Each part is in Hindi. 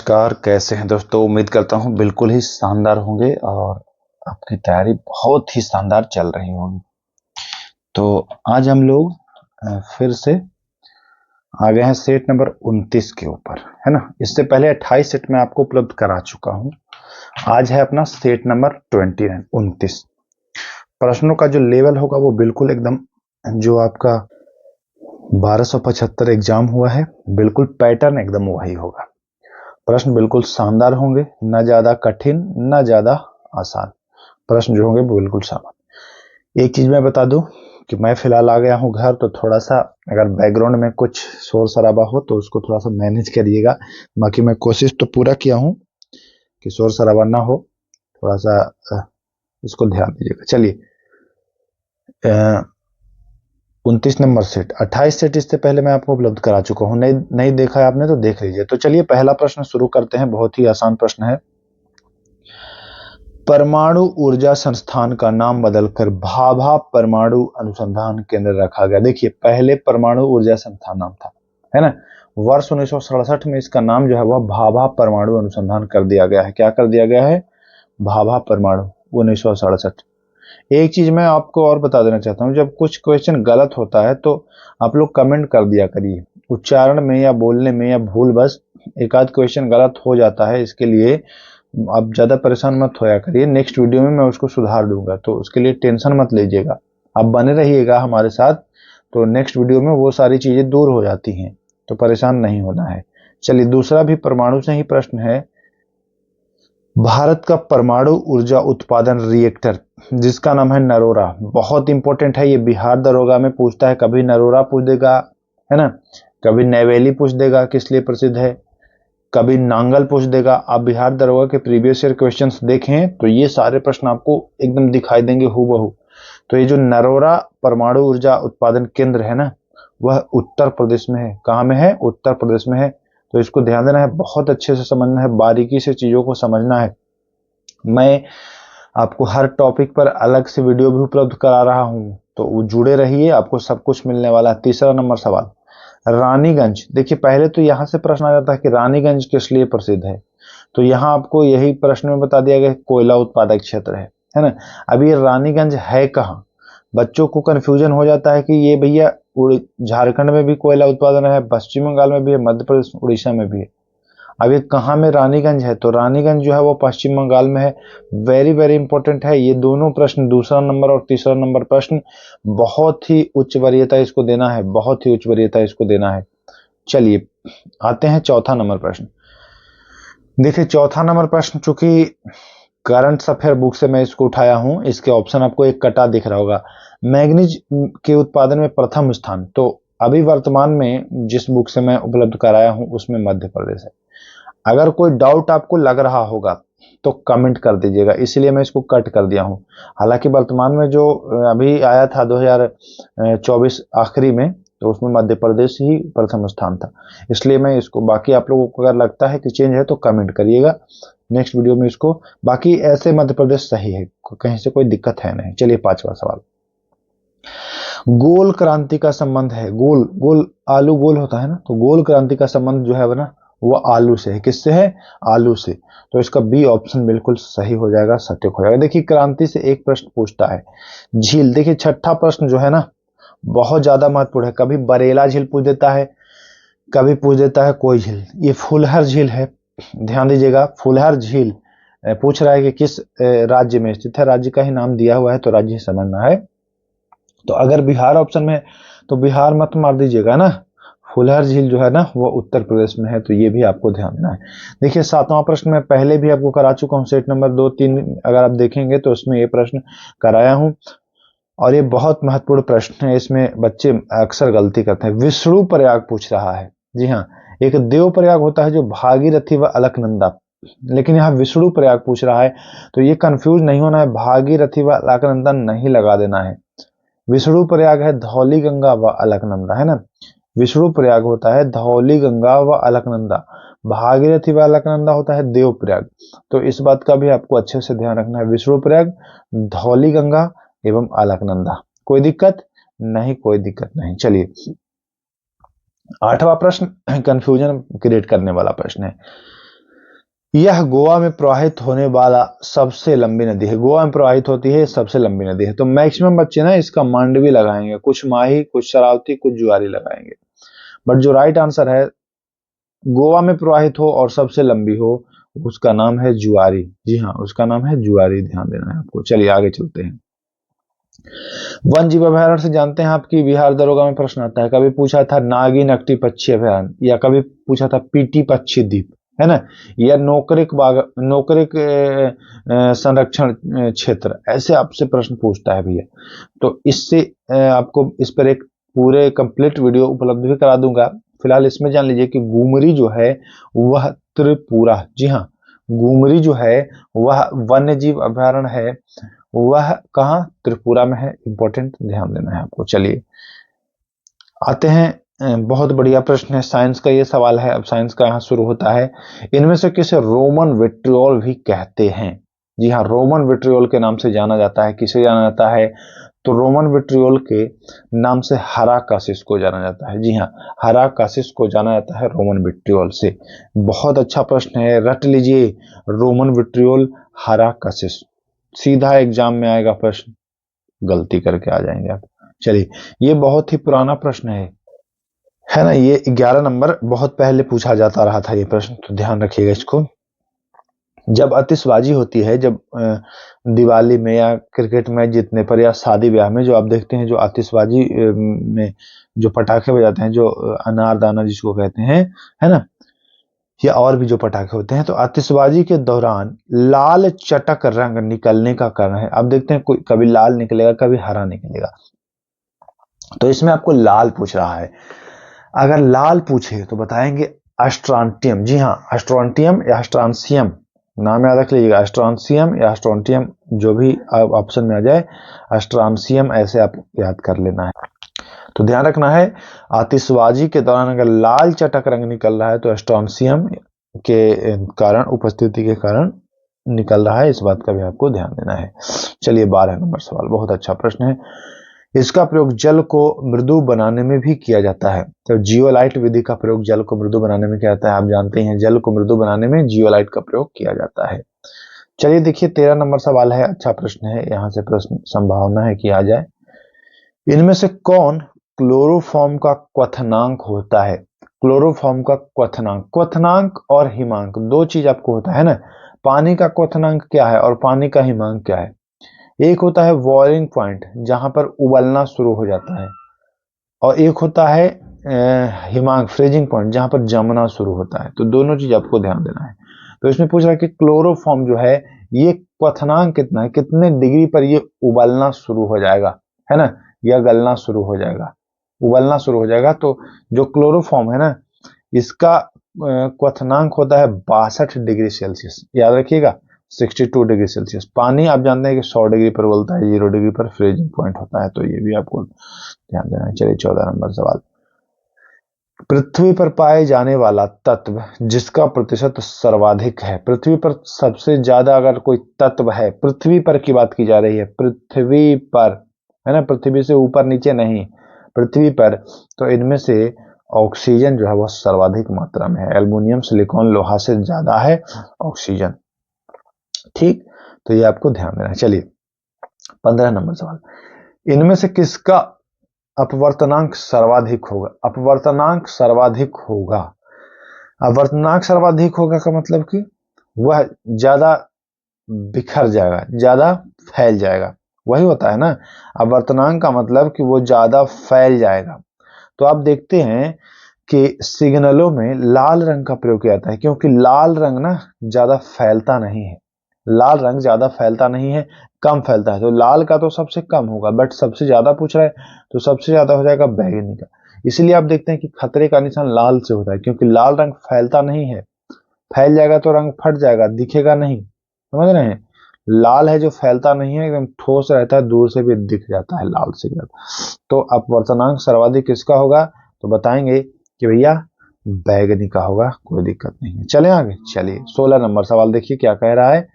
नमस्कार, कैसे हैं दोस्तों। उम्मीद करता हूं बिल्कुल ही शानदार होंगे और आपकी तैयारी बहुत ही शानदार चल रही होगी। तो आज हम लोग फिर से आ गए हैं सेट नंबर 29 के ऊपर, है ना। इससे पहले 28 सेट में आपको उपलब्ध करा चुका हूं। आज है अपना सेट नंबर 29। प्रश्नों का जो लेवल होगा वो बिल्कुल एकदम जो आपका 1275 एग्जाम हुआ है, बिल्कुल पैटर्न एकदम वही होगा। प्रश्न बिल्कुल शानदार होंगे, न ज्यादा कठिन न ज्यादा आसान। प्रश्न जो होंगे बिल्कुल सामान्य। एक चीज मैं बता दूं कि मैं फिलहाल आ गया हूं घर, तो थोड़ा सा अगर बैकग्राउंड में कुछ शोर शराबा हो तो उसको थोड़ा सा मैनेज करिएगा। बाकी मैं कोशिश तो पूरा किया हूं कि शोर शराबा ना हो, थोड़ा सा इसको ध्यान दीजिएगा। चलिए 29 नंबर सेट, 28 सेट इससे पहले मैं आपको उपलब्ध करा चुका हूं। नहीं देखा है आपने तो देख लीजिए। तो चलिए पहला प्रश्न शुरू करते हैं। बहुत ही आसान प्रश्न है। परमाणु ऊर्जा संस्थान का नाम बदलकर भाभा परमाणु अनुसंधान केंद्र रखा गया। देखिए पहले परमाणु ऊर्जा संस्थान नाम था, है ना। वर्ष 1967 में इसका नाम जो है वह भाभा परमाणु अनुसंधान कर दिया गया है। क्या कर दिया गया है? भाभा परमाणु 1967। एक चीज मैं आपको और बता देना चाहता हूं, जब कुछ क्वेश्चन गलत होता है तो आप लोग कमेंट कर दिया करिए। उच्चारण में या बोलने में या भूल बस एक आध क्वेश्चन गलत हो जाता है, इसके लिए आप ज्यादा परेशान मत होया करिए। नेक्स्ट वीडियो में मैं उसको सुधार दूंगा, तो उसके लिए टेंशन मत लीजिएगा। आप बने रहिएगा हमारे साथ, तो नेक्स्ट वीडियो में वो सारी चीजें दूर हो जाती हैं, तो परेशान नहीं होना है। चलिए दूसरा भी परमाणु से ही प्रश्न है। भारत का परमाणु ऊर्जा उत्पादन रिएक्टर जिसका नाम है नरोरा, बहुत इंपॉर्टेंट है। ये बिहार दरोगा में पूछता है, कभी नरोरा पूछ देगा, है ना, कभी नैवेली पूछ देगा किस लिए प्रसिद्ध है, कभी नांगल पूछ देगा। आप बिहार दरोगा के प्रीवियस ईयर क्वेश्चंस देखें तो ये सारे प्रश्न आपको एकदम दिखाई देंगे हूबहू। तो ये जो नरोरा परमाणु ऊर्जा उत्पादन केंद्र है ना, वह उत्तर प्रदेश में है। कहाँ में है? उत्तर प्रदेश में है। तो इसको ध्यान देना है, बहुत अच्छे से समझना है, बारीकी से चीजों को समझना है। मैं आपको हर टॉपिक पर अलग से वीडियो भी उपलब्ध करा रहा हूं, तो वो जुड़े रहिए, आपको सब कुछ मिलने वाला है। तीसरा नंबर सवाल, रानीगंज। देखिए पहले तो यहां से प्रश्न आ जाता है कि रानीगंज किस लिए प्रसिद्ध है, तो यहां आपको यही प्रश्न में बता दिया गया कोयला उत्पादक क्षेत्र है ना। अब ये रानीगंज है कहाँ? बच्चों को कंफ्यूजन हो जाता है कि ये भैया झारखंड में भी कोयला उत्पादन है, पश्चिम बंगाल में भी है, मध्य प्रदेश उड़ीसा में भी है। अब ये कहाँ में रानीगंज है? तो रानीगंज जो है वो पश्चिम बंगाल में है। वेरी वेरी इंपॉर्टेंट है ये दोनों प्रश्न, दूसरा नंबर और तीसरा नंबर प्रश्न। बहुत ही उच्च वरीयता इसको देना है, बहुत ही उच्च वरीयता इसको देना है। चलिए आते हैं चौथा नंबर प्रश्न। देखिए चौथा नंबर प्रश्न, चूंकि करंट अफेयर बुक से मैं इसको उठाया हूं, इसके ऑप्शन आपको एक कटा दिख रहा होगा। मैग्नीज के उत्पादन में प्रथम स्थान, तो अभी वर्तमान में जिस बुक से मैं उपलब्ध कराया हूं उसमें मध्य प्रदेश है। अगर कोई डाउट आपको लग रहा होगा तो कमेंट कर दीजिएगा, इसलिए मैं इसको कट कर दिया हूं। हालांकि वर्तमान में जो अभी आया था 2024 आखिरी में, तो उसमें मध्य प्रदेश ही प्रथम स्थान था, इसलिए मैं इसको, बाकी आप लोगों को अगर लगता है कि चेंज है तो कमेंट करिएगा नेक्स्ट वीडियो में इसको। बाकी ऐसे मध्य प्रदेश सही है, कहीं से कोई दिक्कत है नहीं। चलिए पांचवा सवाल, गोल क्रांति का संबंध है, गोल गोल आलू गोल होता है ना, तो गोल क्रांति का संबंध जो है ना वो आलू से है। किससे है? आलू से। तो इसका बी ऑप्शन बिल्कुल सही हो जाएगा, सटीक हो जाएगा। देखिए क्रांति से एक प्रश्न पूछता है। झील, देखिए छठा प्रश्न जो है ना बहुत ज्यादा महत्वपूर्ण है। कभी बरेला झील पूछ देता है, कभी पूछ देता है कोई झील। ये फुलहर झील है, ध्यान दीजिएगा। फुलहर झील पूछ रहा है कि किस राज्य में स्थित है, राज्य का ही नाम दिया हुआ है तो राज्य ही समझना है। तो अगर बिहार ऑप्शन में है तो बिहार मत मार दीजिएगा ना, फुलहर झील जो है ना वो उत्तर प्रदेश में है, तो ये भी आपको ध्यान देना है। देखिए सातवां प्रश्न मैं पहले भी आपको करा चुका हूं, सेट नंबर 2-3 अगर आप देखेंगे तो उसमें ये प्रश्न कराया हूं, और ये बहुत महत्वपूर्ण प्रश्न है। इसमें बच्चे अक्सर गलती करते हैं। विष्णु प्रयाग पूछ रहा है। जी हाँ, एक देव प्रयाग होता है जो भागीरथी व अलकनंदा, लेकिन यहाँ विष्णु प्रयाग पूछ रहा है, तो ये कंफ्यूज नहीं होना है, भागीरथी व अलकनंदा नहीं लगा देना है। विष्णु प्रयाग है धौली गंगा व अलकनंदा, है ना। विष्णु प्रयाग होता है धौली गंगा व अलकनंदा, भागीरथी व अलकनंदा होता है देव प्रयाग। तो इस बात का भी आपको अच्छे से ध्यान रखना है, विष्णु प्रयाग, धौली गंगा एवं अलकनंदा। कोई दिक्कत नहीं? कोई दिक्कत नहीं। चलिए आठवां प्रश्न कंफ्यूजन क्रिएट करने वाला प्रश्न है। यह गोवा में प्रवाहित होने वाला सबसे लंबी नदी है। गोवा में प्रवाहित होती है, सबसे लंबी नदी है। तो मैक्सिमम बच्चे ना इसका मांडवी लगाएंगे, कुछ माही, कुछ शरावती, कुछ जुआरी लगाएंगे। बट जो राइट आंसर है, गोवा में प्रवाहित हो और सबसे लंबी हो, उसका नाम है जुआरी। जी हाँ, उसका नाम है जुआरी, ध्यान देना है आपको। चलिए आगे चलते हैं। वन जीव अभयारण्य से जानते हैं आपकी बिहार दरोगा में प्रश्न आता है, कभी पूछा था नागिन अक्टी पक्षी अभयारण्य, या कभी पूछा था पीटी पक्षी द्वीप, है ना, या नोकरेक बाग, नोकरेक संरक्षण क्षेत्र, ऐसे आपसे प्रश्न पूछता है भैया। तो इससे आपको इस पर एक पूरे कंप्लीट वीडियो उपलब्ध भी करा दूंगा। फिलहाल इसमें जान लीजिए कि गुमरी जो है वह त्रिपुरा, जी हाँ, गुमरी जो है वह वन्य जीव अभयारण्य है, वह कहाँ, त्रिपुरा में है। इंपॉर्टेंट, ध्यान देना है आपको। चलिए आते हैं, बहुत बढ़िया प्रश्न है, साइंस का ये सवाल है। अब साइंस का यहाँ शुरू होता है। इनमें से किसे रोमन विट्रियोल भी कहते हैं? जी हाँ, रोमन विट्रियोल के नाम से जाना जाता है। किसे जाना जाता है? तो रोमन विट्रियोल के नाम से हराकासिस को जाना जाता है। जी हाँ, हराकासिस को जाना जाता है रोमन विट्रियोल से। बहुत अच्छा प्रश्न है, रट लीजिए, रोमन विट्रियोल, हराकासिस। सीधा एग्जाम में आएगा प्रश्न, गलती करके आ जाएंगे आप। चलिए, ये बहुत ही पुराना प्रश्न है ना, ये 11 नंबर बहुत पहले पूछा जाता रहा था ये प्रश्न, तो ध्यान रखिएगा इसको। जब आतिशबाजी होती है, जब दिवाली में या क्रिकेट मैच जीतने पर या शादी ब्याह में, जो आप देखते हैं जो आतिशबाजी में जो पटाखे बजाते हैं, जो अनारदाना जिसको कहते हैं, है ना, या और भी जो पटाखे होते हैं, तो आतिशबाजी के दौरान लाल चटक रंग निकलने का कारण है। अब देखते हैं, कोई कभी लाल निकलेगा, कभी हरा निकलेगा। तो इसमें आपको लाल पूछ रहा है। अगर लाल पूछे तो बताएंगे एस्ट्रांटियम। जी हाँ, एस्ट्रांटियम या एस्ट्रांसियम, नाम याद रख लीजिएगा, एस्ट्रांसियम या एस्ट्रांटियम, जो भी ऑप्शन में आ जाए, एस्ट्रांसियम ऐसे आप याद कर लेना है। तो ध्यान रखना है, आतिशबाजी के दौरान अगर लाल चटक रंग निकल रहा है तो एस्ट्रोनशियम के कारण, उपस्थिति के कारण निकल रहा है, इस बात का भी आपको ध्यान देना है। चलिए 12 नंबर सवाल, बहुत अच्छा प्रश्न है। इसका प्रयोग जल को मृदु बनाने में भी किया जाता है। तो जियोलाइट विधि का प्रयोग जल को मृदु बनाने में किया जाता है। आप जानते हैं जल को मृदु बनाने में जियोलाइट का प्रयोग किया जाता है। चलिए देखिए 13 नंबर सवाल है, अच्छा प्रश्न है, यहां से प्रश्न संभावना है कि आ जाए। इनमें से कौन क्लोरोफॉर्म का क्वथनांक होता है? क्लोरोफॉर्म का क्वथनांक, क्वथनांक और हिमांक दो चीज आपको होता है ना। पानी का क्वथनांक क्या है और पानी का हिमांक क्या है? एक होता है बॉइलिंग पॉइंट, जहां पर उबलना शुरू हो जाता है, और एक होता है हिमांक, फ्रीजिंग पॉइंट, जहां पर जमना शुरू होता है। तो दोनों चीज आपको ध्यान देना है। तो इसमें पूछ रहा है कि क्लोरोफॉर्म जो है, ये क्वथनांक कितना है, कितने डिग्री पर ये उबलना शुरू हो जाएगा, है ना, या गलना शुरू हो जाएगा, उबलना शुरू हो जाएगा। तो जो क्लोरोफॉर्म है ना, इसका क्वथनांक होता है 62 डिग्री सेल्सियस, याद रखिएगा, 62 डिग्री सेल्सियस। पानी आप जानते हैं कि 100 डिग्री पर उबलता है, 0 डिग्री पर फ्रीजिंग पॉइंट होता है, तो ये भी आपको ध्यान देना है। चलिए 14 नंबर सवाल, पृथ्वी पर पाए जाने वाला तत्व जिसका प्रतिशत सर्वाधिक है। पृथ्वी पर सबसे ज्यादा अगर कोई तत्व है, पृथ्वी पर की बात की जा रही है, पृथ्वी पर, है ना, पृथ्वी से ऊपर नीचे नहीं, पृथ्वी पर, तो इनमें से ऑक्सीजन जो है वह सर्वाधिक मात्रा में है। एल्युमिनियम, सिलिकॉन, लोहा से ज्यादा है ऑक्सीजन। ठीक, तो ये आपको ध्यान देना है। चलिए 15 नंबर सवाल, इनमें से किसका अपवर्तनांक सर्वाधिक होगा? अपवर्तनांक सर्वाधिक होगा, अपवर्तनांक सर्वाधिक होगा का मतलब कि वह ज्यादा बिखर जाएगा, ज्यादा फैल जाएगा, वही होता है ना। अपवर्तनांक का मतलब कि वो ज्यादा फैल जाएगा। तो आप देखते हैं कि सिग्नलों में लाल रंग का प्रयोग किया जाता है, क्योंकि लाल रंग ना ज्यादा फैलता नहीं है, लाल रंग ज्यादा फैलता नहीं है, कम फैलता है। तो लाल का तो सबसे कम होगा, बट सबसे ज्यादा पूछ रहा है, तो सबसे ज्यादा हो जाएगा बैगनी का। इसलिए आप देखते हैं कि खतरे का निशान लाल से होता है, क्योंकि लाल रंग फैलता नहीं है, फैल जाएगा तो रंग फट जाएगा, दिखेगा नहीं, समझ रहे हैं। लाल है जो फैलता नहीं है, एकदम ठोस रहता है, दूर से भी दिख जाता है लाल से ज्यादा। तो अपवर्तनांक सर्वाधिक किसका होगा? तो बताएंगे कि भैया बैगनी का होगा, कोई दिक्कत नहीं है। चले आगे, चलिए 16 नंबर सवाल देखिए क्या कह रहा है।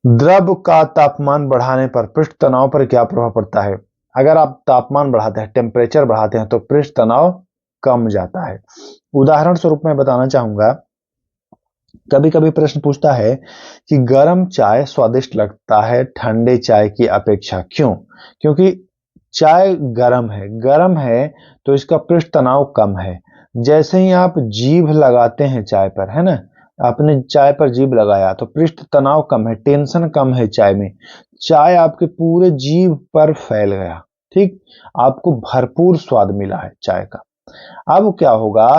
द्रव का तापमान बढ़ाने पर पृष्ठ तनाव पर क्या प्रभाव पड़ता है? अगर आप तापमान बढ़ाते हैं, टेम्परेचर बढ़ाते हैं, तो पृष्ठ तनाव कम जाता है। उदाहरण स्वरूप मैं बताना चाहूंगा कभी कभी प्रश्न पूछता है कि गर्म चाय स्वादिष्ट लगता है ठंडे चाय की अपेक्षा, क्यों? क्योंकि चाय गर्म है तो इसका पृष्ठ तनाव कम है। जैसे ही आप जीभ लगाते हैं चाय पर, है ना, आपने चाय पर जीभ लगाया तो पृष्ठ तनाव कम है, टेंशन कम है चाय में, चाय आपके पूरे जीभ पर फैल गया, ठीक, आपको भरपूर स्वाद मिला है चाय का। अब क्या होगा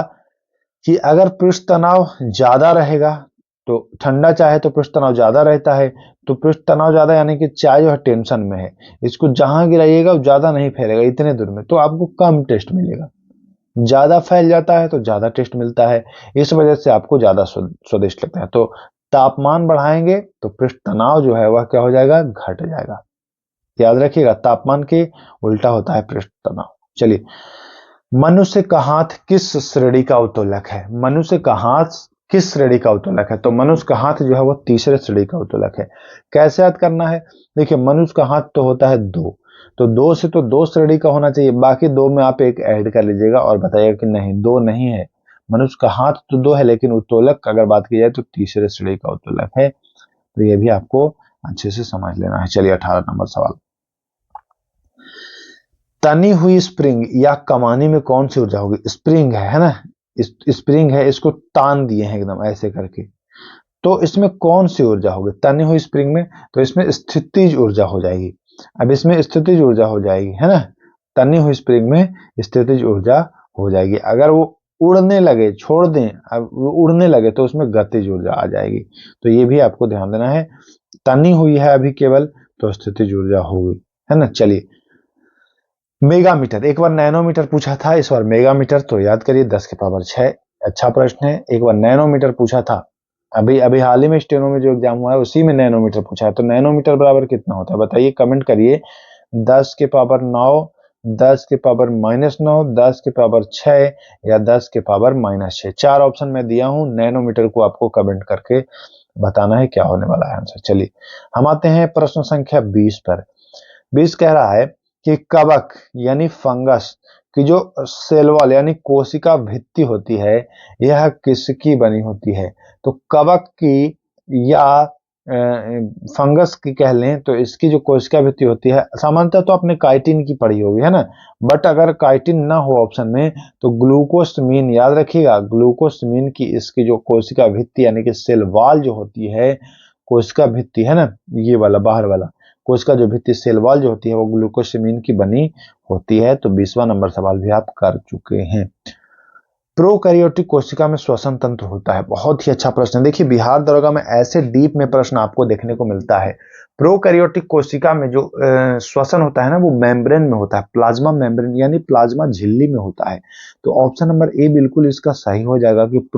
कि अगर पृष्ठ तनाव ज्यादा रहेगा, तो ठंडा चाय है तो पृष्ठ तनाव ज्यादा रहता है, तो पृष्ठ तनाव ज्यादा यानी कि चाय जो है टेंशन में है, इसको जहां गिराइएगा ज्यादा नहीं फैलेगा इतने दूर में, तो आपको कम टेस्ट मिलेगा। ज्यादा फैल जाता है तो ज्यादा टेस्ट मिलता है, इस वजह से आपको ज्यादा स्वादिष्ट लगता है। तो तापमान बढ़ाएंगे तो पृष्ठ तनाव जो है वह क्या हो जाएगा, घट जाएगा। याद रखिएगा, तापमान के उल्टा होता है पृष्ठ तनाव। चलिए, मनुष्य का हाथ किस श्रेणी का उत्तोलक है? मनुष्य का हाथ किस श्रेणी का उत्तोलक है? तो मनुष्य का हाथ जो है वो तीसरे श्रेणी का उत्तोलक है। कैसे याद करना है? देखिए, मनुष्य का हाथ तो होता है दो, तो दो से तो दो श्रेणी का होना चाहिए, बाकी दो में आप एक ऐड कर लीजिएगा और बताइएगा कि नहीं, दो नहीं है। मनुष्य का हाथ तो दो है, लेकिन उत्तोलक अगर बात की जाए तो तीसरे श्रेणी का उत्तोलक है। तो ये भी आपको अच्छे से समझ लेना है। चलिए 18 नंबर सवाल, तनी हुई स्प्रिंग या कमानी में कौन सी ऊर्जा होगी? स्प्रिंग है ना, स्प्रिंग है, इसको तान दिए हैं एकदम ऐसे करके, तो इसमें कौन सी ऊर्जा होगी तनी हुई स्प्रिंग में? तो इसमें स्थितिज ऊर्जा हो जाएगी। अब इसमें स्थितिज ऊर्जा हो जाएगी, है ना, तनी हुई स्प्रिंग में स्थितिज ऊर्जा हो जाएगी। अगर वो उड़ने लगे, छोड़ दें, अब वो उड़ने लगे तो उसमें गतिज ऊर्जा आ जाएगी। तो ये भी आपको ध्यान देना है, तनी हुई है अभी केवल, तो स्थितिज ऊर्जा होगी, है ना। चलिए, मेगामीटर, एक बार नैनोमीटर पूछा था, इस बार मेगामीटर, तो याद करिए 10 के पावर 6। अच्छा प्रश्न है। एक बार नैनोमीटर पूछा था, अभी अभी हाल ही में स्टेनो में जो एग्जाम हुआ है उसी में नैनोमीटर पूछा है, तो नैनोमीटर बराबर कितना होता है बताइए, कमेंट करिए। 10 के पावर 9, 10 के पावर -9, 10 के पावर 6 या 10 के पावर -6, चार ऑप्शन मैं दिया हूं, नैनोमीटर को आपको कमेंट करके बताना है क्या होने वाला है आंसर। चलिए, हम आते हैं प्रश्न संख्या 20 पर। 20 कह रहा है कि कवक यानी फंगस की जो सेल वॉल यानी कोशिका भित्ति होती है, यह किसकी बनी होती है? तो कवक की या फंगस की कह लें, तो इसकी जो कोशिका भित्ति होती है, सामान्यतः तो आपने काइटिन की पढ़ी होगी, है ना, बट अगर काइटिन ना हो ऑप्शन में तो ग्लूकोसमीन, याद रखिएगा, ग्लूकोसमीन की इसकी जो कोशिका भित्ति यानी कि सेल वॉल जो होती है, कोशिका भित्ति, है ना, ये वाला बाहर वाला कोशिका जो भित्ति सेल वॉल जो होती है वो ग्लूकोसमीन की बनी होती है। तो 20वां नंबर सवाल भी आप कर चुके हैं। प्रोकैरियोटिक कोशिका में श्वसन तंत्र होता है, बहुत ही अच्छा प्रश्न है। देखिए, बिहार दरोगा में ऐसे डीप में प्रश्न आपको देखने को मिलता है। प्रोकैरियोटिक कोशिका में जो श्वसन होता है ना, वो मेम्ब्रेन में होता है, प्लाज्मा मेम्ब्रेन यानी प्लाज्मा झिल्ली में होता है। तो ऑप्शन नंबर ए बिल्कुल इसका सही हो जाएगा कि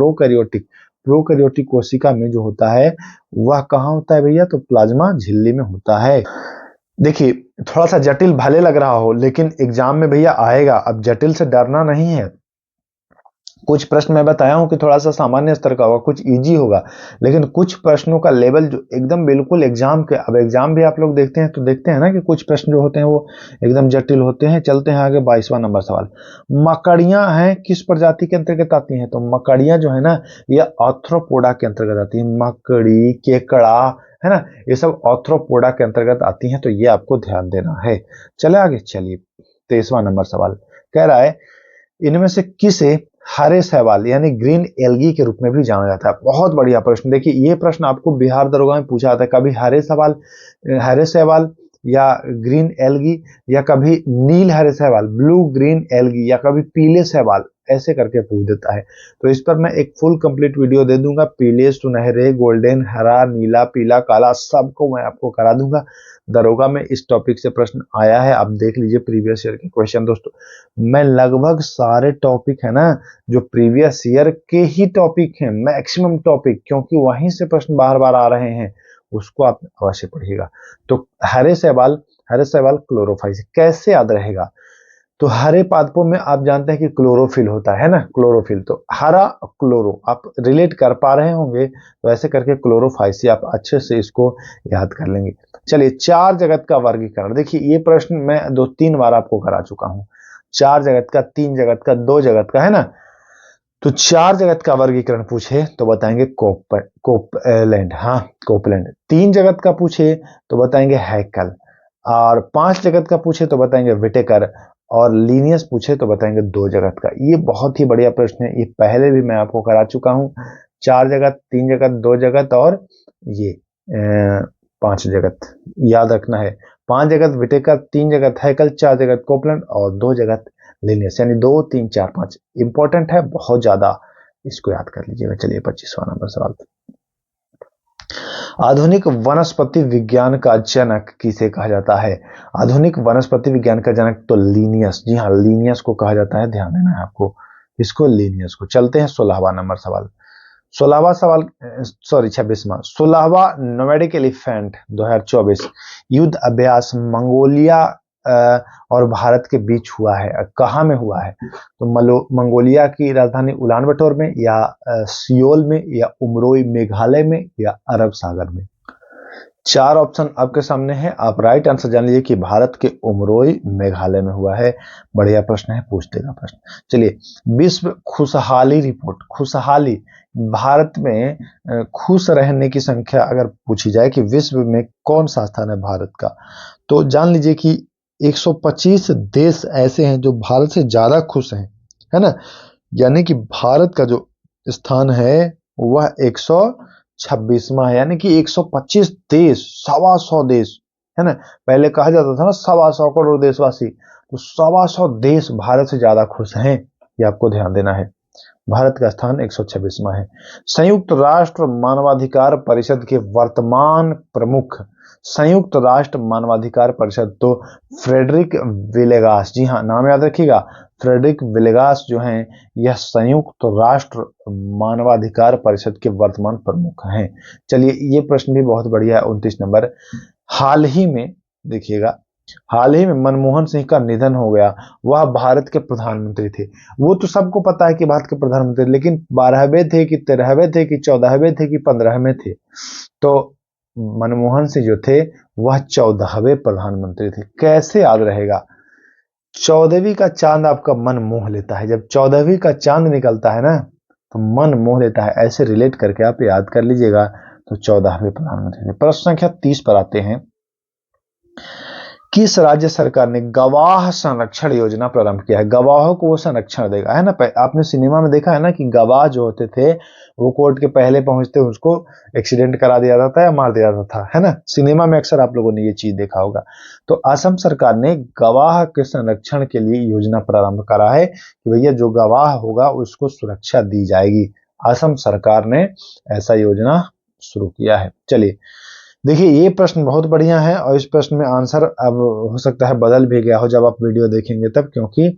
प्रोकैरियोटिक कोशिका में जो होता है वह कहाँ होता है भैया? तो प्लाज्मा झिल्ली में होता है। देखिए, थोड़ा सा जटिल भले लग रहा हो, लेकिन एग्जाम में भैया आएगा, अब जटिल से डरना नहीं है। कुछ प्रश्न मैं बताया हूं कि थोड़ा सा सामान्य स्तर का होगा, कुछ इजी होगा, लेकिन कुछ प्रश्नों का लेवल जो एकदम बिल्कुल एग्जाम के, अब एग्जाम भी आप लोग देखते हैं तो देखते हैं ना कि कुछ प्रश्न जो होते हैं वो एकदम जटिल होते हैं। चलते हैं आगे, 22वां नंबर सवाल, मकड़ियां हैं किस प्रजाति के अंतर्गत आती हैं? तो मकड़ियां जो है ना, ये आर्थ्रोपोडा के अंतर्गत आती है। मकड़ी, केकड़ा, है ना, ये सब आर्थ्रोपोडा के अंतर्गत आती हैं, तो ये आपको ध्यान देना है। चले आगे, चलिए 23वां नंबर सवाल कह रहा है, इनमें से किसे हरे शैवाल यानी ग्रीन एल्गी के रूप में भी जाना जाता है? बहुत बढ़िया प्रश्न। देखिए, ये प्रश्न आपको बिहार दरोगा में पूछा जाता है, कभी हरे शैवाल या ग्रीन एल्गी, या कभी नील हरे शैवाल, ब्लू ग्रीन एल्गी, या कभी पीले शैवाल, ऐसे करके पूछ देता है। तो इस पर मैं एक फुल कंप्लीट वीडियो दे दूंगा, पीले, सुनहरे, गोल्डन, हरा, नीला, पीला, काला, सबको मैं आपको करा दूंगा। दरोगा में इस टॉपिक से प्रश्न आया है, आप देख लीजिए प्रीवियस ईयर के क्वेश्चन। दोस्तों, मैं लगभग सारे टॉपिक है ना जो प्रीवियस ईयर के ही टॉपिक हैं, मैक्सिमम टॉपिक, क्योंकि वहीं से प्रश्न बार बार आ रहे हैं, उसको आप अवश्य पढ़िएगा। तो हरे शैवाल क्लोरोफाइल, कैसे याद रहेगा? तो हरे पादपों में आप जानते हैं कि क्लोरोफिल होता है ना, क्लोरोफिल, तो हरा क्लोरो आप रिलेट कर पा रहे होंगे, तो ऐसे करके क्लोरोफाइसी आप अच्छे से इसको याद कर लेंगे। चलिए, चार जगत का वर्गीकरण, देखिए ये प्रश्न मैं 2-3 बार आपको करा चुका हूं। 4 जगत का, 3 जगत का, 2 जगत का, है ना। तो 4 जगत का वर्गीकरण पूछे तो बताएंगे कोपलैंड, हाँ कोपलैंड। 3 जगत का पूछे तो बताएंगे हैकल, और 5 जगत का पूछे तो बताएंगे विटेकर, और लीनियस पूछे तो बताएंगे 2 जगत का। ये बहुत ही बढ़िया प्रश्न है, ये पहले भी मैं आपको करा चुका हूं। 4 जगत, 3 जगत, 2 जगत और ये 5 जगत याद रखना है। 5 जगत विटेकर, 3 जगत हैकल, 4 जगत कोपलैंड और 2 जगत लीनियस, यानी 2, 3, 4, 5 इंपॉर्टेंट है बहुत ज्यादा, इसको याद कर लीजिएगा। चलिए 25वां नंबर सवाल। आधुनिक वनस्पति विज्ञान का जनक किसे कहा जाता है? आधुनिक वनस्पति विज्ञान का जनक तो लीनियस, जी हाँ लीनियस को कहा जाता है, ध्यान देना है आपको इसको, लीनियस को। चलते हैं 16वां नंबर सवाल। 16वां सवाल, सॉरी 26वां, 16वां नोमैडिक एलिफेंट 2024 युद्ध अभ्यास मंगोलिया और भारत के बीच हुआ है, कहाँ में हुआ है? तो मंगोलिया की राजधानी उलानबटोर में, या सियोल में, या उमरोई मेघालय में, या अरब सागर में। 4 ऑप्शन आपके सामने है, आप राइट आंसर जान लीजिए कि भारत के उमरोई मेघालय में हुआ है। बढ़िया प्रश्न है, पूछ देगा प्रश्न। चलिए, विश्व खुशहाली रिपोर्ट, खुशहाली भारत में खुश रहने की संख्या अगर पूछी जाए कि विश्व में कौन सा स्थान है भारत का, तो जान लीजिए कि 125 देश ऐसे हैं जो भारत से ज्यादा खुश हैं, है ना। यानी कि भारत का जो स्थान है वह 126वां है, यानी कि 125 देश, 125 देश, है ना। पहले कहा जाता था ना 125 करोड़ देशवासी, तो 125 देश भारत से ज्यादा खुश हैं, ये आपको ध्यान देना है। भारत का स्थान 126वां है। संयुक्त राष्ट्र मानवाधिकार परिषद के वर्तमान प्रमुख, संयुक्त राष्ट्र मानवाधिकार परिषद तो फ्रेडरिक विलेगास, जी हाँ नाम याद रखिएगा, फ्रेडरिक विलेगास जो हैं यह संयुक्त राष्ट्र मानवाधिकार परिषद के वर्तमान प्रमुख हैं। चलिए ये प्रश्न भी बहुत बढ़िया है, 29 नंबर। हाल ही में देखिएगा, हाल ही में मनमोहन सिंह का निधन हो गया, वह भारत के प्रधानमंत्री थे। वो तो सबको पता है कि भारत के प्रधानमंत्री, लेकिन 12वें थे कि 13वें थे कि 14वें थे कि 15वें थे? तो मनमोहन सिंह जो थे वह 14वें प्रधानमंत्री थे। कैसे याद रहेगा? 14वीं का चांद आपका मन मोह लेता है, जब 14वीं का चांद निकलता है ना तो मन मोह लेता है, ऐसे रिलेट करके आप याद कर लीजिएगा। तो 14वें प्रधानमंत्री थे। प्रश्न संख्या 30 पर आते हैं। किस राज्य सरकार ने गवाह संरक्षण योजना प्रारंभ किया है? गवाहों को वो संरक्षण देगा, है ना। आपने सिनेमा में देखा है ना कि गवाह जो होते थे वो कोर्ट के पहले पहुंचते उसको एक्सीडेंट करा दिया जाता है या मार दिया जाता था, है ना। सिनेमा में अक्सर आप लोगों ने ये चीज देखा होगा। तो असम सरकार ने गवाह के संरक्षण के लिए योजना प्रारंभ करा है कि भैया जो गवाह होगा उसको सुरक्षा दी जाएगी। असम सरकार ने ऐसा योजना शुरू किया है। चलिए देखिए, ये प्रश्न बहुत बढ़िया है और इस प्रश्न में आंसर अब हो सकता है बदल भी गया हो जब आप वीडियो देखेंगे तब, क्योंकि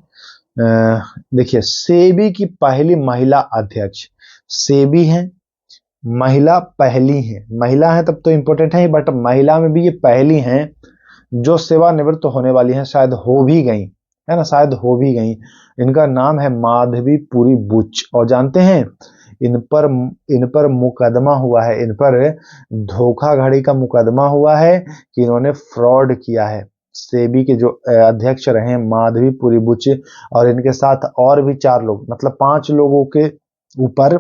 देखिए सेबी की पहली महिला अध्यक्ष, सेबी है, महिला पहली है, महिला है तब तो इंपॉर्टेंट है, बट महिला में भी ये पहली हैं जो सेवानिवृत्त होने वाली हैं, शायद हो भी गई, है ना, शायद हो भी गई। इनका नाम है माधवीपुरी बुच, और जानते हैं इन पर मुकदमा हुआ है, इन पर धोखाधड़ी का मुकदमा हुआ है कि इन्होंने फ्रॉड किया है। सेबी के जो अध्यक्ष रहे माधवीपुरी बुच, और इनके साथ और भी 4 लोग, मतलब 5 लोगों के ऊपर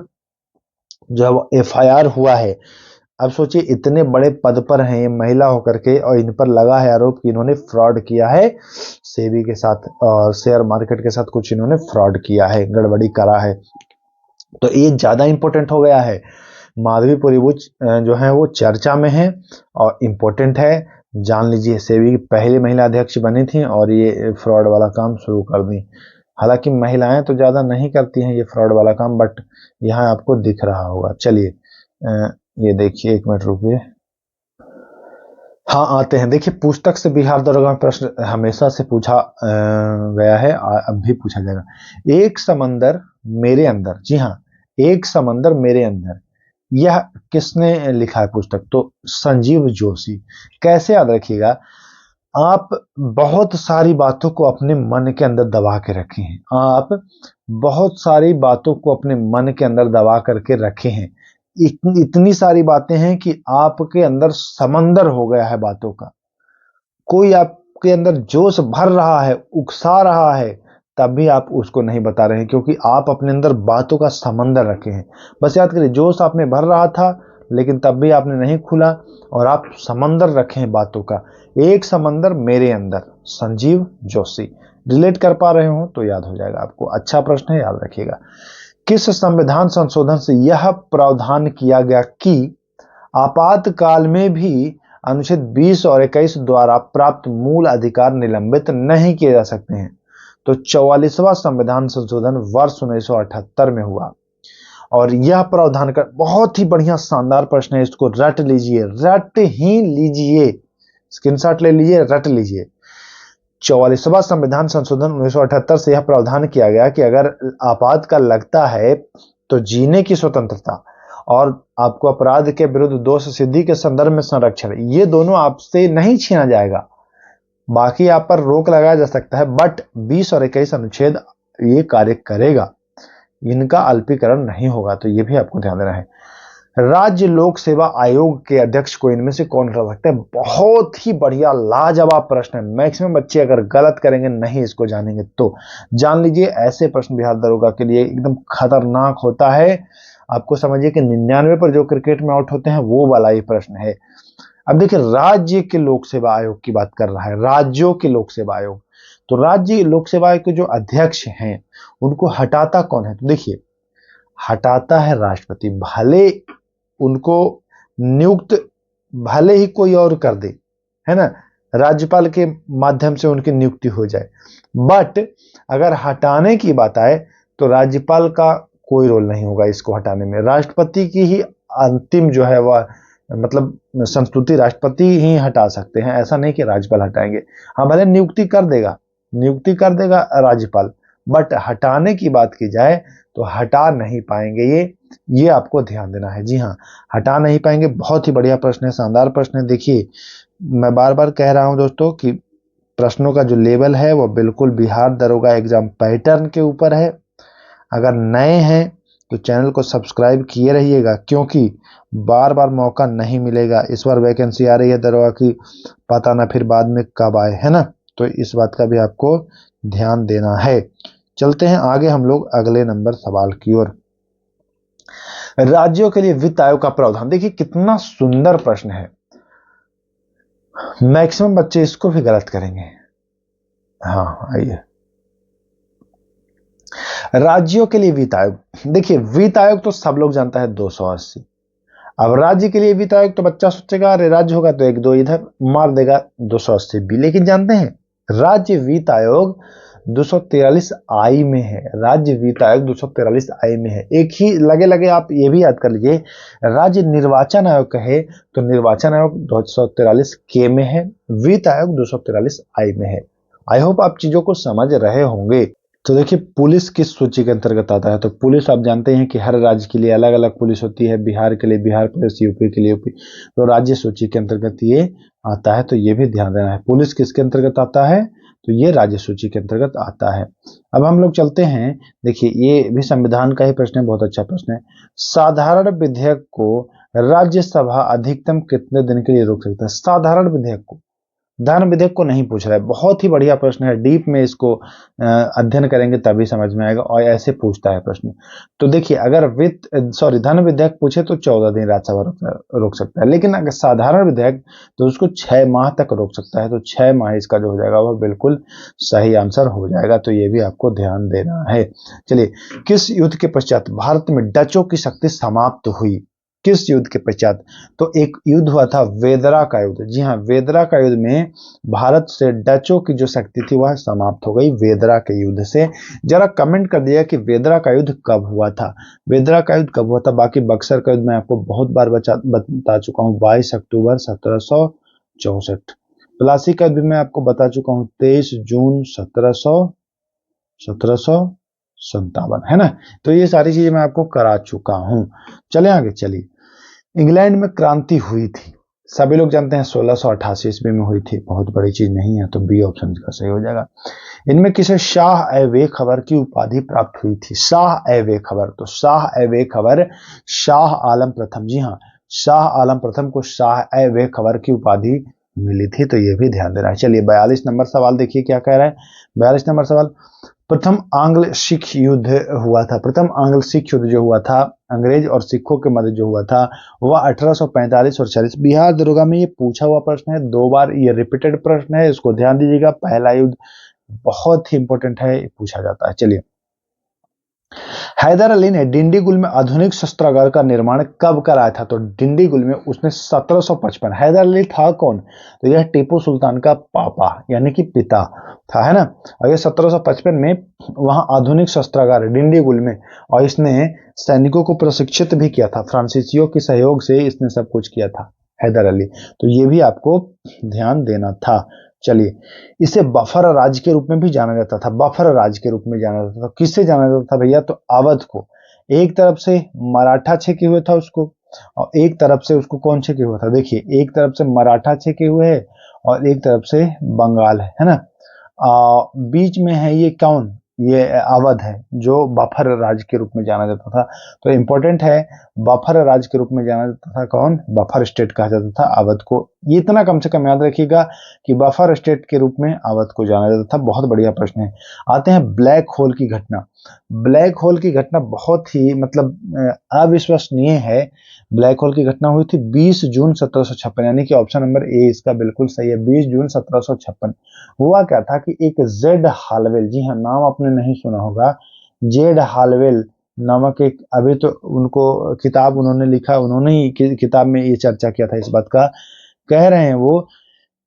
जो एफआईआर हुआ है। अब सोचिए इतने बड़े पद पर हैं ये महिला होकर के, और इन पर लगा है आरोप कि इन्होंने फ्रॉड किया है सेबी के साथ और शेयर मार्केट के साथ, कुछ इन्होंने फ्रॉड किया है, गड़बड़ी करा है। तो ये ज्यादा इंपॉर्टेंट हो गया है। माधवीपुरी बुच जो है वो चर्चा में है और इम्पोर्टेंट है, जान लीजिए। सेबी की पहली महिला अध्यक्ष बनी थी और ये फ्रॉड वाला काम शुरू कर दी। हालांकि महिलाएं तो ज्यादा नहीं करती हैं ये फ्रॉड वाला काम, बट यहाँ आपको दिख रहा होगा। चलिए ये देखिए, 1 मिनट रुकिए। हाँ आते हैं, देखिए पुस्तक से बिहार दरोगा में प्रश्न हमेशा से पूछा गया है, अब भी पूछा जाएगा। एक समंदर मेरे अंदर, जी हाँ, एक समंदर मेरे अंदर, यह किसने लिखा है पुस्तक? तो संजीव जोशी। कैसे याद रखिएगा, आप बहुत सारी बातों को अपने मन के अंदर दबा के रखे हैं, आप बहुत सारी बातों को अपने मन के अंदर दबा करके रखे हैं। इतनी सारी बातें हैं कि आपके अंदर समंदर हो गया है बातों का। कोई आपके अंदर जोश भर रहा है, उकसा रहा है, तब भी आप उसको नहीं बता रहे हैं, क्योंकि आप अपने अंदर बातों का समंदर रखे हैं। बस याद करिए, जोश आप में भर रहा था लेकिन तब भी आपने नहीं खुला, और आप समंदर रखे हैं बातों का। एक समंदर मेरे अंदर, संजीव जोशी। रिलेट कर पा रहे हो तो याद हो जाएगा आपको। अच्छा प्रश्न है, याद रखिएगा। किस संविधान संशोधन से यह प्रावधान किया गया कि आपातकाल में भी अनुच्छेद 20 और 21 द्वारा प्राप्त मूल अधिकार निलंबित नहीं किए जा सकते हैं? तो 44वां संविधान संशोधन वर्ष 1978 में हुआ, और यह प्रावधान का बहुत ही बढ़िया शानदार प्रश्न है। इसको रट लीजिए, रट ही लीजिए, स्क्रीनशॉट ले लीजिए, रट लीजिए। 44वां संविधान संशोधन 1978 से यह प्रावधान किया गया कि अगर आपातकाल लगता है तो जीने की स्वतंत्रता और आपको अपराध के विरुद्ध दोष सिद्धि के संदर्भ में संरक्षण, ये दोनों आपसे नहीं छीना जाएगा। बाकी आप पर रोक लगाया जा सकता है, बट 20 और 21 अनुच्छेद ये कार्य करेगा, इनका अल्पीकरण नहीं होगा। तो ये भी आपको ध्यान देना है। राज्य लोक सेवा आयोग के अध्यक्ष को इनमें से कौन रह सकता है? बहुत ही बढ़िया लाजवाब प्रश्न है। मैक्सिमम बच्चे अगर गलत करेंगे, नहीं इसको जानेंगे तो जान लीजिए, ऐसे प्रश्न बिहार दरोगा के लिए एकदम खतरनाक होता है। आपको समझिए कि 99 पर जो क्रिकेट में आउट होते हैं वो वाला ये प्रश्न है। अब देखिए, राज्य के लोक सेवा आयोग की बात कर रहा है, राज्यों के लोक सेवा आयोग। तो राज्य लोक सेवा आयोग के जो अध्यक्ष हैं उनको हटाता कौन है? तो देखिए, हटाता है राष्ट्रपति। भले उनको नियुक्त भले ही कोई और कर दे, है ना, राज्यपाल के माध्यम से उनकी नियुक्ति हो जाए, बट अगर हटाने की बात आए तो राज्यपाल का कोई रोल नहीं होगा इसको हटाने में। राष्ट्रपति की ही अंतिम जो है वह मतलब संस्तुति राष्ट्रपति ही हटा सकते हैं, ऐसा नहीं कि राज्यपाल हटाएंगे। हाँ, भले नियुक्ति कर देगा राज्यपाल, बट हटाने की बात की जाए तो हटा नहीं पाएंगे। ये आपको ध्यान देना है। जी हाँ, हटा नहीं पाएंगे। बहुत ही बढ़िया प्रश्न है, शानदार प्रश्न है। देखिए, मैं बार बार कह रहा हूं दोस्तों कि प्रश्नों का जो लेवल है वो बिल्कुल बिहार दरोगा एग्जाम पैटर्न के ऊपर है। अगर नए हैं तो चैनल को सब्सक्राइब किए रहिएगा, क्योंकि बार बार मौका नहीं मिलेगा। इस बार वैकेंसी आ रही है दरोगा की, पता ना फिर बाद में कब आए, है ना। तो इस बात का भी आपको ध्यान देना है। चलते हैं आगे हम लोग अगले नंबर सवाल की ओर। राज्यों के लिए वित्त आयोग का प्रावधान। देखिए कितना सुंदर प्रश्न है। मैक्सिमम बच्चे इसको भी गलत करेंगे। हाँ, आइए, राज्यों के लिए वित्त आयोग। देखिए, वित्त आयोग तो सब लोग जानता है 280। अब राज्य के लिए वित्त आयोग तो बच्चा सोचेगा अरे राज्य होगा तो एक दो इधर मार देगा 280 भी, लेकिन जानते हैं राज्य वित्त आयोग 243 आई में है। राज्य वित्त आयोग 243 आई में है। एक ही लगे आप ये भी याद कर लीजिए, राज्य निर्वाचन आयोग कहे तो निर्वाचन आयोग 243 के में है, वित्त आयोग 243 आई में है। आई होप आप चीजों को समझ रहे होंगे। तो देखिए, पुलिस किस सूची के अंतर्गत आता है? तो पुलिस आप जानते हैं कि हर राज्य के लिए अलग अलग पुलिस होती है। बिहार के लिए बिहार पुलिस, यूपी के लिए यूपी, तो राज्य सूची के अंतर्गत ये आता है। तो ये भी ध्यान देना है, पुलिस किसके अंतर्गत आता है? तो ये राज्य सूची के अंतर्गत आता है। अब हम लोग चलते हैं। देखिए, ये भी संविधान का ही प्रश्न है, बहुत अच्छा प्रश्न है। साधारण विधेयक को राज्यसभा अधिकतम कितने दिन के लिए रोक सकता है? साधारण विधेयक को, धन विधेयक को नहीं पूछ रहा है। बहुत ही बढ़िया प्रश्न है, डीप में इसको अध्ययन करेंगे तभी समझ में आएगा, और ऐसे पूछता है प्रश्न। तो देखिए, अगर धन विधेयक पूछे तो 14 दिन राज्यसभा रोक सकता है, लेकिन अगर साधारण विधेयक तो उसको 6 माह तक रोक सकता है। तो 6 माह इसका जो हो जाएगा वह बिल्कुल सही आंसर हो जाएगा। तो ये भी आपको ध्यान देना है। चलिए, किस युद्ध के पश्चात भारत में डचों की शक्ति समाप्त हुई? किस युद्ध के पश्चात? तो एक युद्ध हुआ था वेदरा का युद्ध। जी हाँ, वेदरा का युद्ध में भारत से डचों की जो शक्ति थी वह समाप्त हो गई वेदरा के युद्ध से। जरा कमेंट कर दिया कि वेदरा का युद्ध कब हुआ था। वेदरा का युद्ध कब हुआ था? बाकी बक्सर का युद्ध मैं आपको बहुत बार बता चुका हूँ, 22 अक्टूबर 1764। प्लासी का युद्ध मैं आपको बता चुका हूँ, 23 जून 1757, है ना। तो ये सारी चीजें मैं आपको करा चुका हूं। चले आगे, चलिए। इंग्लैंड में क्रांति हुई थी, सभी लोग जानते हैं 1688 ईस्वी में हुई थी। बहुत बड़ी चीज नहीं है, तो बी ऑप्शन का सही हो जाएगा। इनमें किसे शाह ए बेखबर की उपाधि प्राप्त हुई थी? शाह ए बेखबर, तो शाह ए बेखबर शाह आलम प्रथम। जी हाँ, शाह आलम प्रथम को शाह ए बेखबर की उपाधि मिली थी। तो ये भी ध्यान देना है। चलिए, 42 नंबर सवाल देखिए क्या कह रहा है। 42 नंबर सवाल, प्रथम आंग्ल सिख युद्ध हुआ था। प्रथम आंग्ल सिख युद्ध जो हुआ था, अंग्रेज और सिखों के मध्य जो हुआ था, वह 1845 और 46। बिहार दरोगा में ये पूछा हुआ प्रश्न है, 2 बार ये रिपीटेड प्रश्न है, इसको ध्यान दीजिएगा। पहला युद्ध बहुत ही इंपॉर्टेंट है, पूछा जाता है। चलिए, हैदर अली ने डिंडीगुल में आधुनिक शस्त्रागार का निर्माण कब कराया था? तो डिंडीगुल में उसने 1755। हैदर अली था कौन? तो यह टीपू सुल्तान का पापा यानी कि पिता था, है ना। और ये 1755 में वहां आधुनिक शस्त्रागार डिंडीगुल में, और इसने सैनिकों को प्रशिक्षित भी किया था। फ्रांसीसियों के सहयोग से इसने सब कुछ किया था, हैदर अली। तो ये भी आपको ध्यान देना था। चलिए, इसे बफर राज्य के रूप में भी जाना जाता था। बफर राज्य के रूप में जाना जाता था। किससे जाना जाता था भैया? तो अवध को। एक तरफ से मराठा छेके हुए था उसको, और एक तरफ से उसको कौन छेके हुआ था? देखिए, एक तरफ से मराठा छेके हुए है और एक तरफ से बंगाल है ना। बीच में है ये कौन? ये अवध है, जो बफर राज्य के रूप में जाना जाता था। तो इंपॉर्टेंट है, बफर राज्य के रूप में जाना जाता था कौन? बफर स्टेट कहा जाता था अवध को। ये इतना कम से कम याद रखिएगा कि बफर स्टेट के रूप में अवध को जाना जाता था। बहुत बढ़िया प्रश्न है। आते हैं ब्लैक होल की घटना। ब्लैक होल की घटना बहुत ही मतलब अविश्वसनीय है। ब्लैक होल की घटना हुई थी 20 जून 1756, यानी कि ऑप्शन नंबर ए इसका बिल्कुल सही है। 20 जून 1756। हुआ क्या था कि एक जेड हालवेल, जी हाँ, नाम आपने नहीं सुना होगा, जेड हालवेल नामक एक, अभी तो उनको किताब उन्होंने लिखा, उन्होंने ही किताब में ये चर्चा किया था इस बात का। कह रहे हैं वो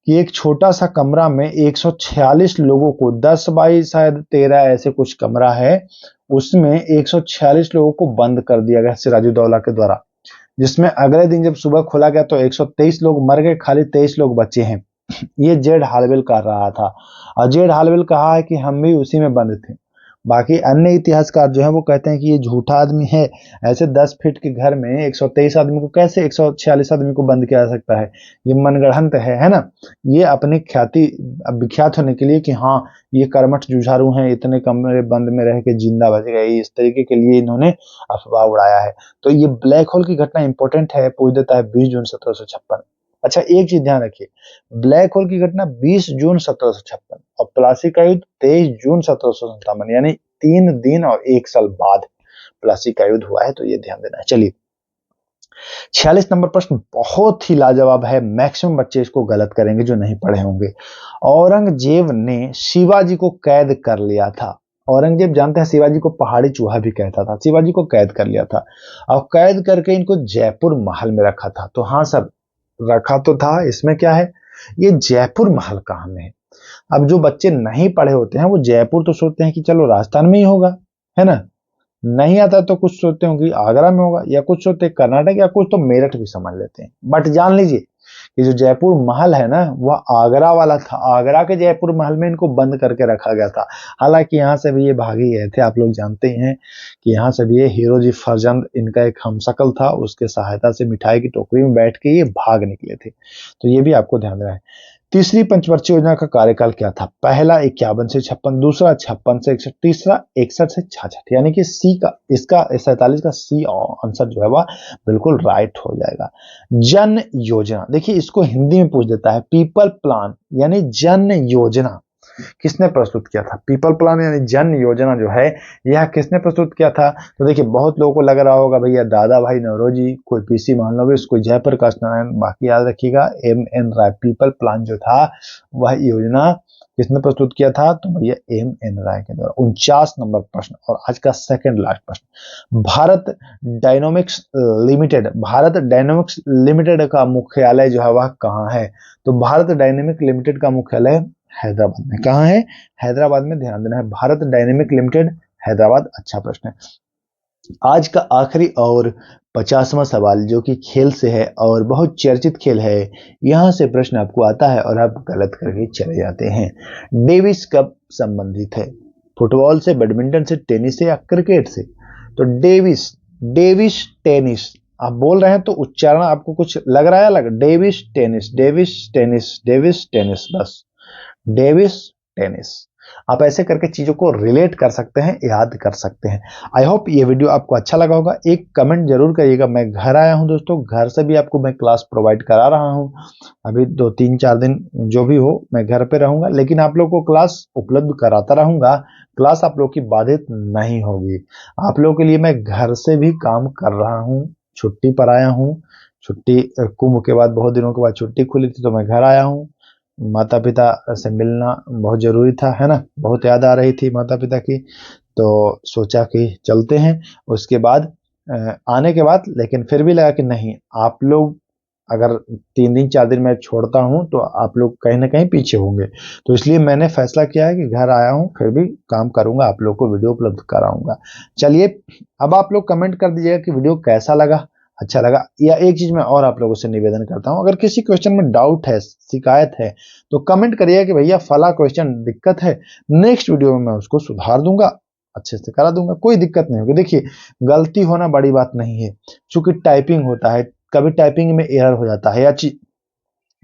कि एक छोटा सा कमरा में 146 लोगों को, 10 बाई शायद 13 ऐसे कुछ कमरा है, उसमें 146 लोगों को बंद कर दिया गया सिराजुद्दौला के द्वारा, जिसमें अगले दिन जब सुबह खोला गया तो 123 लोग मर गए, खाली 23 लोग बचे हैं। ये जेड हालवेल कर रहा था, और जेड हालवेल कहा है कि हम भी उसी में बंद थे। बाकी अन्य इतिहासकार जो है वो कहते हैं कि ये झूठा आदमी है। ऐसे 10 फीट के घर में 123 आदमी को कैसे 146 आदमी को बंद किया जा सकता है? ये मनगढ़ंत है ना। ये अपनी ख्याति विख्यात होने के लिए कि हाँ, ये कर्मठ जुझारू हैं, इतने कमरे बंद में रह के जिंदा बच गए, इस तरीके के लिए इन्होंने अफवाह उड़ाया है। तो ये ब्लैक होल की घटना इंपॉर्टेंट है, पूछ देता है 20 जून 1756। अच्छा, एक चीज ध्यान रखिए, ब्लैक होल की घटना 20 जून 1756 और प्लासी का युद्ध 23 जून 1757, यानी 3 दिन और 1 साल बाद प्लासी का युद्ध हुआ है। तो ये ध्यान देना है। चलिए, 46 नंबर प्रश्न बहुत ही लाजवाब है। मैक्सिमम बच्चे इसको गलत करेंगे जो नहीं पढ़े होंगे। औरंगजेब ने शिवाजी को कैद कर लिया था। औरंगजेब जानते हैं शिवाजी को पहाड़ी चूहा भी कहता था। शिवाजी को कैद कर लिया था और कैद करके इनको जयपुर महल में रखा था। तो हाँ सर, रखा तो था, इसमें क्या है? ये जयपुर महल कहाँ में है? अब जो बच्चे नहीं पढ़े होते हैं वो जयपुर तो सोचते हैं कि चलो राजस्थान में ही होगा, है ना। नहीं आता तो कुछ सोचते हो कि आगरा में होगा, या कुछ सोचते कर्नाटक, या कुछ तो मेरठ भी समझ लेते हैं। बट जान लीजिए कि जो जयपुर महल है ना, वह आगरा वाला था। आगरा के जयपुर महल में इनको बंद करके रखा गया था। हालांकि यहाँ से भी ये भाग ही गए थे। आप लोग जानते ही हैं कि यहाँ से भी ये हीरो जी फरजंद, इनका एक हमशक्ल था, उसके सहायता से मिठाई की टोकरी में बैठ के ये भाग निकले थे। तो ये भी आपको ध्यान रहे। तीसरी पंचवर्षीय योजना का कार्यकाल क्या था? पहला 51 से 56, दूसरा 56 से 61, तीसरा 61 से 66, यानी कि सी का, इसका 47 का सी आंसर जो है वह बिल्कुल राइट हो जाएगा। जन योजना, देखिए इसको हिंदी में पूछ देता है। पीपल प्लान यानी जन योजना किसने प्रस्तुत किया था? पीपल प्लान यानी जन योजना जो है, यह किसने प्रस्तुत किया था? तो देखिए, बहुत लोगों को लग रहा होगा भैया दादा भाई नौरोजी, कोई पीसी महालनोबिस, कोई जयप्रकाश नारायण। बाकी याद रखिएगा एम.एन. राय। पीपल प्लान जो था वह योजना किसने प्रस्तुत किया था? तो भैया एम.एन. राय के द्वारा। 49 नंबर प्रश्न और आज का सेकंड लास्ट प्रश्न। Bharat dynamics limited, Bharat dynamics limited का मुख्यालय जो है वह कहाँ है? तो भारत डायनेमिक लिमिटेड का मुख्यालय हैदराबाद में। कहाँ है? हैदराबाद में। ध्यान देना है, भारत डायनेमिक लिमिटेड, हैदराबाद। अच्छा प्रश्न है। आज का आखिरी और 50वां सवाल जो कि खेल से है और बहुत चर्चित खेल है। यहां से प्रश्न आपको आता है और आप गलत करके चले जाते हैं। डेविस कप संबंधित है फुटबॉल से, बैडमिंटन से, टेनिस से या क्रिकेट से? तो डेविस, डेविस टेनिस आप बोल रहे हैं तो उच्चारण आपको कुछ लग रहा है अलग। Davis tennis, Davis tennis, Davis tennis, बस डेविस टेनिस। आप ऐसे करके चीज़ों को रिलेट कर सकते हैं, याद कर सकते हैं। आई होप ये वीडियो आपको अच्छा लगा होगा। एक कमेंट जरूर करिएगा। मैं घर आया हूं दोस्तों, घर से भी आपको मैं क्लास प्रोवाइड करा रहा हूं। अभी 2-3-4 दिन जो भी हो मैं घर पे रहूंगा, लेकिन आप लोग को क्लास उपलब्ध कराता रहूंगा। क्लास आप लोग की बाधित नहीं होगी। आप लोगों के लिए मैं घर से भी काम कर रहा हूँ। छुट्टी पर आया हूँ। छुट्टी कुंभ के बाद बहुत दिनों के बाद छुट्टी खुली थी तो मैं घर आया हूँ। माता पिता से मिलना बहुत जरूरी था, है ना। बहुत याद आ रही थी माता पिता की, तो सोचा कि चलते हैं। उसके बाद आने के बाद लेकिन फिर भी लगा कि नहीं, आप लोग अगर 3 दिन 4 दिन मैं छोड़ता हूं तो आप लोग कहीं ना कहीं पीछे होंगे। तो इसलिए मैंने फैसला किया है कि घर आया हूं फिर भी काम करूंगा, आप लोग को वीडियो उपलब्ध कराऊंगा। चलिए, अब आप लोग कमेंट कर दीजिएगा कि वीडियो कैसा लगा, अच्छा लगा। या एक चीज मैं और आप लोगों से निवेदन करता हूं, अगर किसी क्वेश्चन में डाउट है, शिकायत है, तो कमेंट करिएगा कि भैया फला क्वेश्चन दिक्कत है, नेक्स्ट वीडियो में मैं उसको सुधार दूंगा, अच्छे से करा दूंगा, कोई दिक्कत नहीं होगी। देखिए, गलती होना बड़ी बात नहीं है, क्योंकि टाइपिंग होता है, कभी टाइपिंग में एरर हो जाता है, या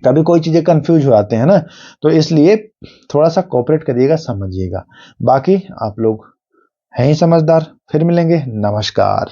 कभी कोई चीजें कंफ्यूज हो जाते हैं ना। तो इसलिए थोड़ा सा कोऑपरेट करिएगा, समझिएगा। बाकी आप लोग हैं ही समझदार। फिर मिलेंगे, नमस्कार।